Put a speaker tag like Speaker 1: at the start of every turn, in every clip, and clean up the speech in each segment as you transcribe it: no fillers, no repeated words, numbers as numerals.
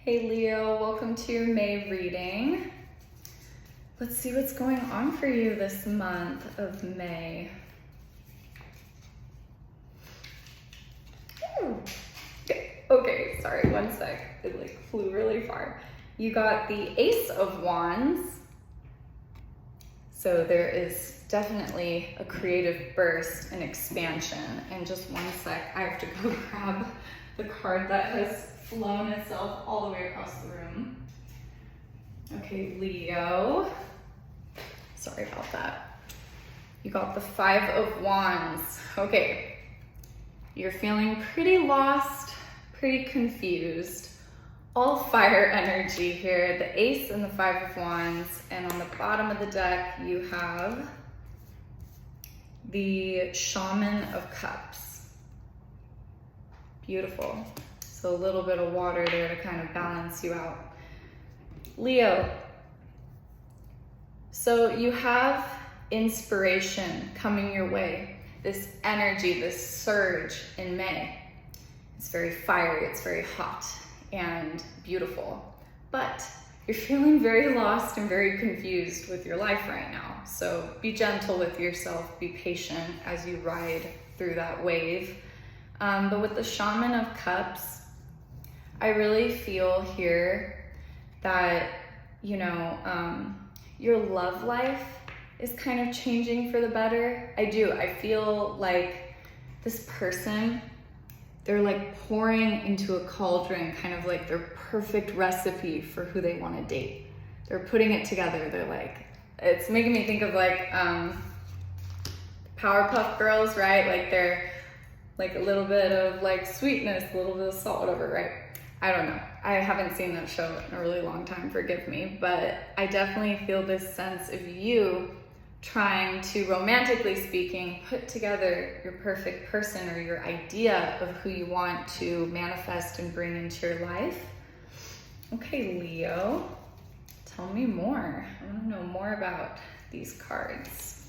Speaker 1: Hey Leo, welcome to your May reading. Let's see what's going on for you this month of May. Okay, sorry, one sec. It flew really far. You got the Ace of Wands. So there is definitely a creative burst and expansion. And just one sec, I have to go grab the card that has flown itself all the way across the room. Okay, Leo. Sorry about that. You got the Five of Wands. Okay. You're feeling pretty lost, pretty confused. All fire energy here. The Ace and the Five of Wands. And on the bottom of the deck, you have the Shaman of Cups. Beautiful. So a little bit of water there to kind of balance you out. Leo, so you have inspiration coming your way. This energy, this surge in May. It's very fiery, it's very hot and beautiful. But you're feeling very lost and very confused with your life right now. So be gentle with yourself, be patient as you ride through that wave. But with the Shaman of Cups, I really feel here that, your love life is kind of changing for the better. I do. I feel like this person, they're like pouring into a cauldron, kind of like their perfect recipe for who they want to date. They're putting it together. They're like, it's making me think of like Powerpuff Girls, right? Like they're like a little bit of like sweetness, a little bit of salt, whatever, right? I don't know. I haven't seen that show in a really long time, forgive me, but I definitely feel this sense of you trying to, romantically speaking, put together your perfect person or your idea of who you want to manifest and bring into your life. Okay, Leo, tell me more. I want to know more about these cards.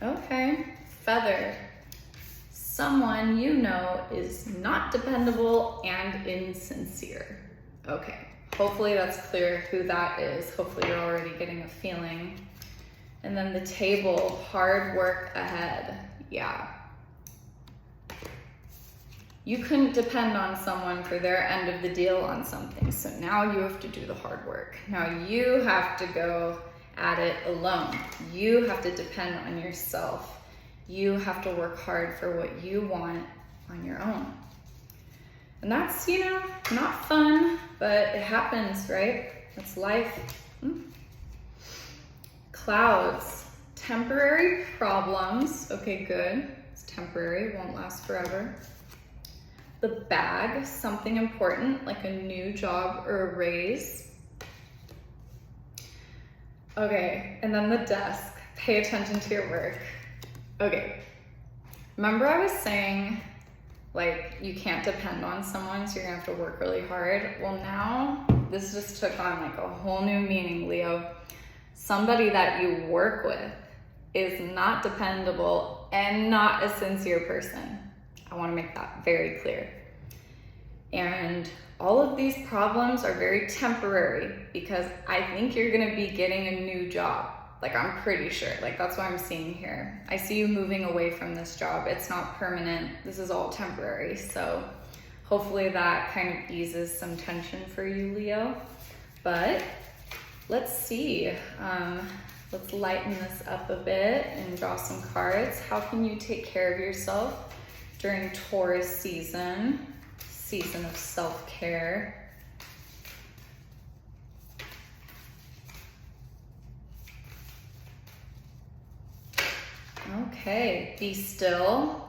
Speaker 1: Okay, Feather. Someone you know is not dependable and insincere. Okay, hopefully that's clear who that is. Hopefully you're already getting a feeling. And then the Table, hard work ahead. Yeah. You couldn't depend on someone for their end of the deal on something, so now you have to do the hard work. Now you have to go at it alone. You have to depend on yourself. You have to work hard for what you want on your own. And that's, not fun, but it happens, right? That's life. Clouds, temporary problems. Okay, good. It's temporary, won't last forever. The Bag, something important, like a new job or a raise. Okay, and then the Desk, pay attention to your work. Okay, remember I was saying, like, you can't depend on someone, so you're gonna have to work really hard. Well, now this just took on like a whole new meaning, Leo. Somebody that you work with is not dependable and not a sincere person. I wanna make that very clear. And all of these problems are very temporary because I think you're gonna be getting a new job. Like, I'm pretty sure, like that's what I'm seeing here. I see you moving away from this job. It's not permanent. This is all temporary. So hopefully that kind of eases some tension for you, Leo. But let's see. Let's lighten this up a bit and draw some cards. How can you take care of yourself during Taurus season of self-care? Okay, be still.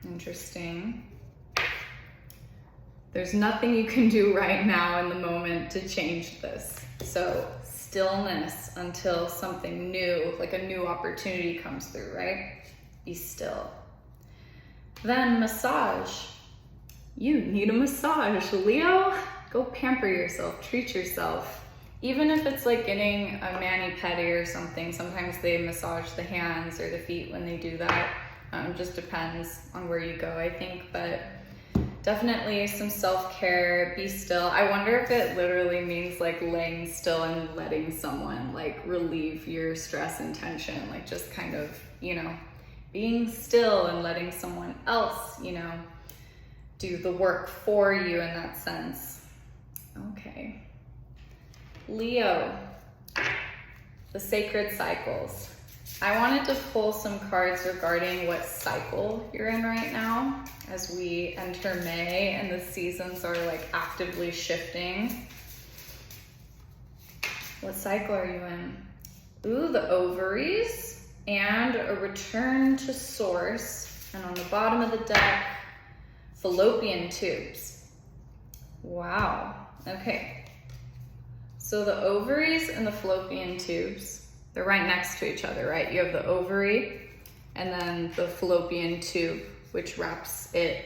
Speaker 1: Interesting. There's nothing you can do right now in the moment to change this. So stillness until something new, like a new opportunity comes through, right? Be still. Then massage. You need a massage, Leo. Go pamper yourself, treat yourself. Even if it's like getting a mani-pedi or something, sometimes they massage the hands or the feet when they do that. Just depends on where you go, I think. But Definitely some self-care, be still. I wonder if it literally means like laying still and letting someone like relieve your stress and tension, like just kind of, you know, being still and letting someone else, you know, do the work for you in that sense. Okay. Leo, the sacred cycles. I wanted to pull some cards regarding what cycle you're in right now as we enter May and the seasons are like actively shifting. What cycle are you in? Ooh, the ovaries and a return to source. And on the bottom of the deck, fallopian tubes. Wow, okay. So the ovaries and the fallopian tubes, they're right next to each other, right? You have the ovary and then the fallopian tube, which wraps it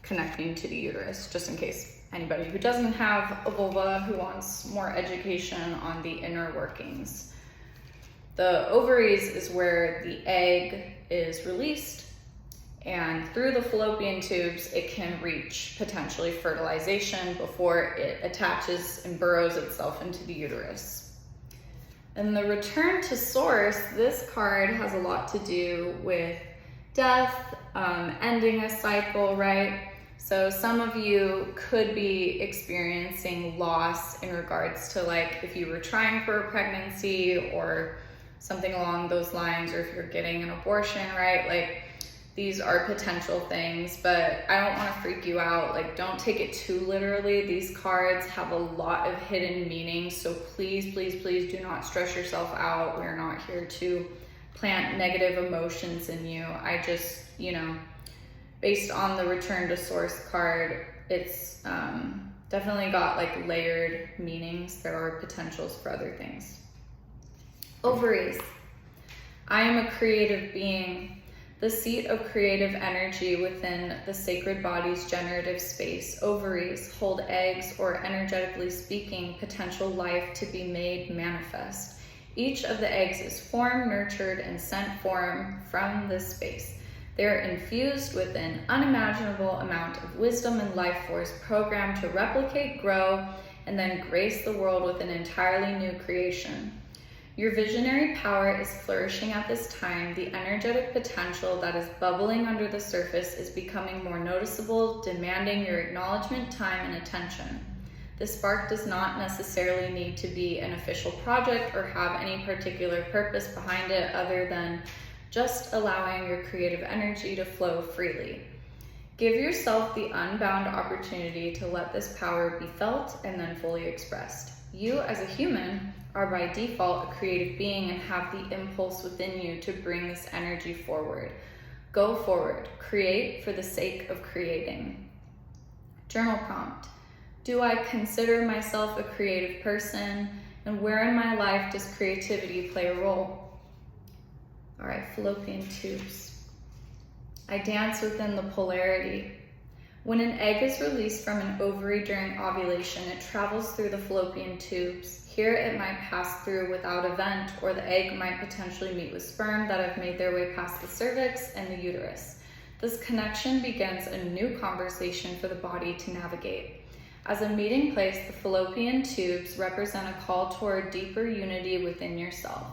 Speaker 1: connecting to the uterus, just in case anybody who doesn't have a vulva who wants more education on the inner workings. The ovaries is where the egg is released, and through the fallopian tubes, it can reach potentially fertilization before it attaches and burrows itself into the uterus. And the return to source, this card has a lot to do with death, ending a cycle, right? So some of you could be experiencing loss in regards to like if you were trying for a pregnancy or something along those lines, or if you're getting an abortion, right? Like these are potential things, but I don't want to freak you out. Like, don't take it too literally. These cards have a lot of hidden meanings, so please, please, please do not stress yourself out. We're not here to plant negative emotions in you. I just, you know, based on the return to source card, it's definitely got like layered meanings. There are potentials for other things. Ovaries. I am a creative being, the seat of creative energy within the sacred body's generative space. Ovaries hold eggs, or energetically speaking, potential life to be made manifest. Each of the eggs is formed, nurtured, and sent forth from this space. They are infused with an unimaginable amount of wisdom and life force, programmed to replicate, grow, and then grace the world with an entirely new creation. Your visionary power is flourishing at this time. The energetic potential that is bubbling under the surface is becoming more noticeable, demanding your acknowledgement, time, and attention. The spark does not necessarily need to be an official project or have any particular purpose behind it other than just allowing your creative energy to flow freely. Give yourself the unbound opportunity to let this power be felt and then fully expressed. You, as a human, are by default a creative being and have the impulse within you to bring this energy forward. Go forward, create for the sake of creating. Journal prompt. Do I consider myself a creative person? And where in my life does creativity play a role? All right, fallopian tubes. I dance within the polarity. When an egg is released from an ovary during ovulation, it travels through the fallopian tubes. Here it might pass through without a vent, or the egg might potentially meet with sperm that have made their way past the cervix and the uterus. This connection begins a new conversation for the body to navigate. As a meeting place, the fallopian tubes represent a call toward deeper unity within yourself.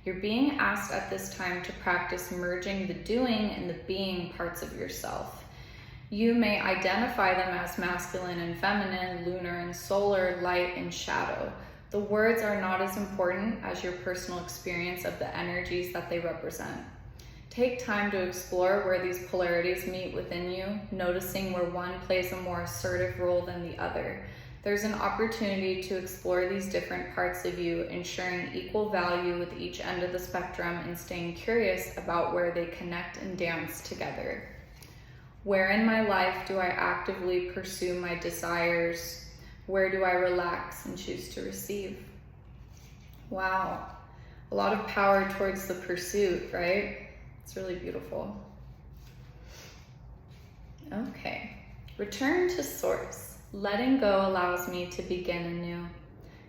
Speaker 1: You're being asked at this time to practice merging the doing and the being parts of yourself. You may identify them as masculine and feminine, lunar and solar, light and shadow. The words are not as important as your personal experience of the energies that they represent. Take time to explore where these polarities meet within you, noticing where one plays a more assertive role than the other. There's an opportunity to explore these different parts of you, ensuring equal value with each end of the spectrum and staying curious about where they connect and dance together. Where in my life do I actively pursue my desires? Where do I relax and choose to receive? Wow, a lot of power towards the pursuit, right? It's really beautiful. Okay, return to source. Letting go allows me to begin anew.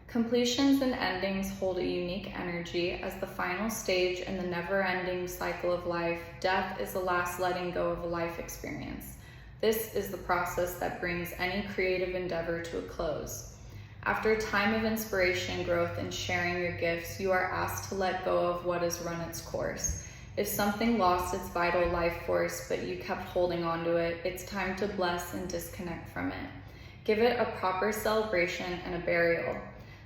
Speaker 1: Completions and endings hold a unique energy. As the final stage in the never-ending cycle of life, death is the last letting go of a life experience. This is the process that brings any creative endeavor to a close. After a time of inspiration, growth, and sharing your gifts, you are asked to let go of what has run its course. If something lost its vital life force, but you kept holding on to it, it's time to bless and disconnect from it. Give it a proper celebration and a burial.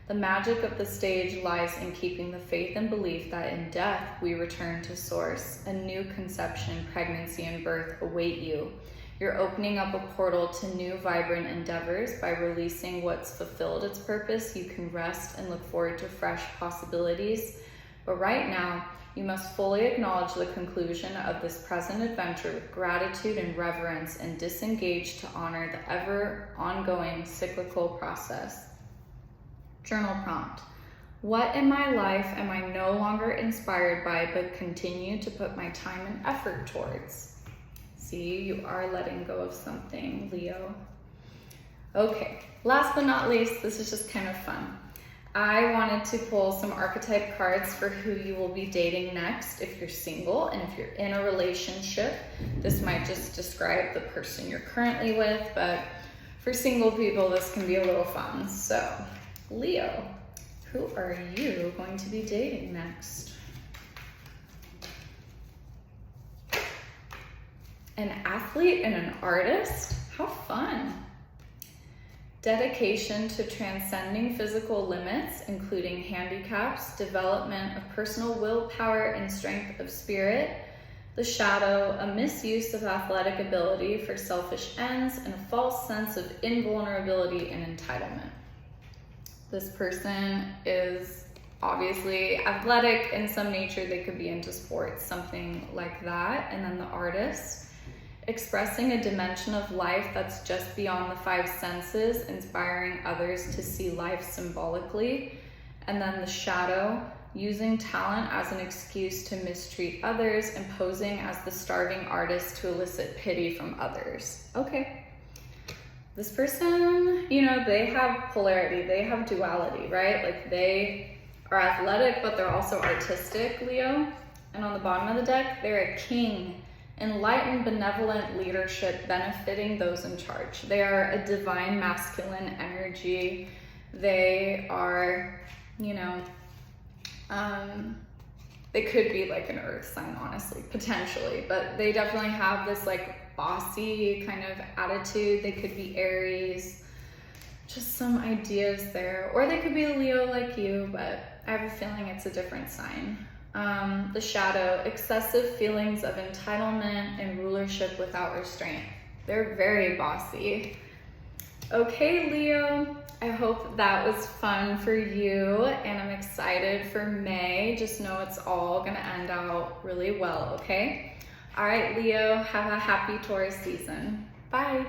Speaker 1: The magic of the stage lies in keeping the faith and belief that in death we return to source. A new conception, pregnancy, and birth await you. You're opening up a portal to new vibrant endeavors. By releasing what's fulfilled its purpose, you can rest and look forward to fresh possibilities. But right now, you must fully acknowledge the conclusion of this present adventure with gratitude and reverence, and disengage to honor the ever ongoing cyclical process. Journal prompt. What in my life am I no longer inspired by but continue to put my time and effort towards? See, you are letting go of something, Leo. Okay, last but not least, this is just kind of fun. I wanted to pull some archetype cards for who you will be dating next if you're single, and if you're in a relationship. This might just describe the person you're currently with, but for single people, this can be a little fun. So, Leo, who are you going to be dating next? An athlete and an artist? How fun. Dedication to transcending physical limits, including handicaps, development of personal willpower and strength of spirit. The shadow, a misuse of athletic ability for selfish ends, and a false sense of invulnerability and entitlement. This person is obviously athletic in some nature. They could be into sports, something like that. And then the artist, expressing a dimension of life that's just beyond the five senses, inspiring others to see life symbolically. And then the shadow, using talent as an excuse to mistreat others, and posing as the starving artist to elicit pity from others. Okay. This person, you know, they have polarity, they have duality, right? Like, they are athletic, but they're also artistic, Leo. And on the bottom of the deck, they're a king. Enlightened, benevolent leadership benefiting those in charge. They are a divine masculine energy. They are, you know, they could be like an earth sign, honestly, potentially, but they definitely have this like bossy kind of attitude. They could be Aries, just some ideas there. Or they could be a Leo like you, but I have a feeling it's a different sign. The shadow, excessive feelings of entitlement and rulership without restraint. They're very bossy. Okay, Leo, I hope that was fun for you, and I'm excited for May. Just know it's all gonna end out really well, okay? All right, Leo, have a happy Taurus season. Bye.